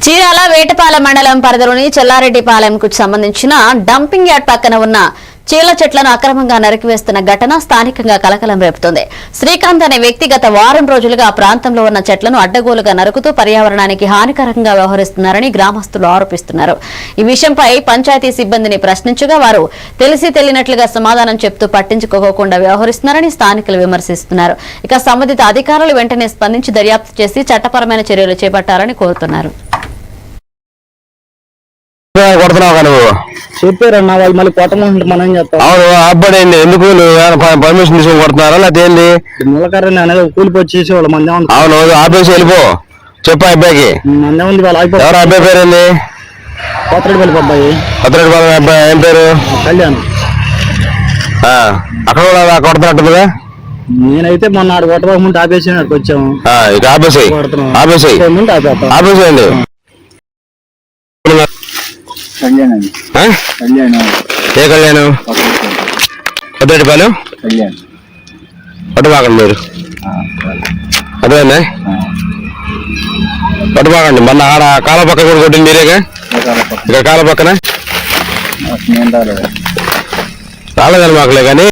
చీరాల వేటపాల మండలం పరిధిలోని చెల్లారెడ్డిపాలెంకు సంబంధించిన డంపింగ్ యార్డ్ పక్కన ఉన్న చీల చెట్లను అక్రమంగా నరికివేస్తున్న ఘటన స్థానికంగా కలకలం రేపుతోంది. శ్రీకాంత్ అనే వ్యక్తి గత వారం రోజులుగా ఆ ప్రాంతంలో ఉన్న చెట్లను అడ్డగోలుగా నరుకుతూ పర్యావరణానికి హానికరంగా వ్యవహరిస్తున్నారని గ్రామస్తులు ఆరోపిస్తున్నారు. ఈ విషయంపై పంచాయతీ సిబ్బందిని ప్రశ్నించగా వారు తెలిసి తెలియనట్లుగా సమాధానం చెప్తూ పట్టించుకోకుండా వ్యవహరిస్తున్నారని స్థానికులు విమర్శిస్తున్నారు. ఇక సంబంధిత అధికారులు వెంటనే స్పందించి దర్యాప్తు చేసి చట్టపరమైన చర్యలు చేపట్టాలని కోరుతున్నారు. చెప్పారన్నా వాళ్ళు మళ్ళీ కొట్టమంటే మనం ఏం చేస్తాం? అవును అబ్బాయి ఎందుకు పర్మిషన్ తీసుకొని కొడుతున్నారా లేకపోతే ఏంది? ములకర్రని అనేది కూలిపోయి చేసేవాళ్ళు మంది. అవును ఆపేసి వెళ్ళిపో చెప్పు అబ్బాయికి. మందే ఉంది వాళ్ళు ఎవరు అబ్బాయి పేరు ఏంది? కొత్తరెడ్డిపల్లి అబ్బాయి. కొత్తరెడ్డిపల్లి అబ్బాయి ఏం పేరు? కళ్యాణ్. అక్కడ కూడా కొడుతున్నట్టుగా. నేనైతే మొన్న ఆడు కొట్టబోకుంటే ఆపేసి వచ్చాము. ఇక ఆపేసాయి ఆపేసేయండి. ఏ కళ్యాణం? కొత్తరెడ్డిపాలెం పట్టుబాకండి మీరు. అదేనా పట్టుబాకండి. మొన్న ఆడ కాల పక్క కూడా కొట్టింది మీరేగా? ఇక్కడ కాల పక్కన రాలేదని మాకులే కానీ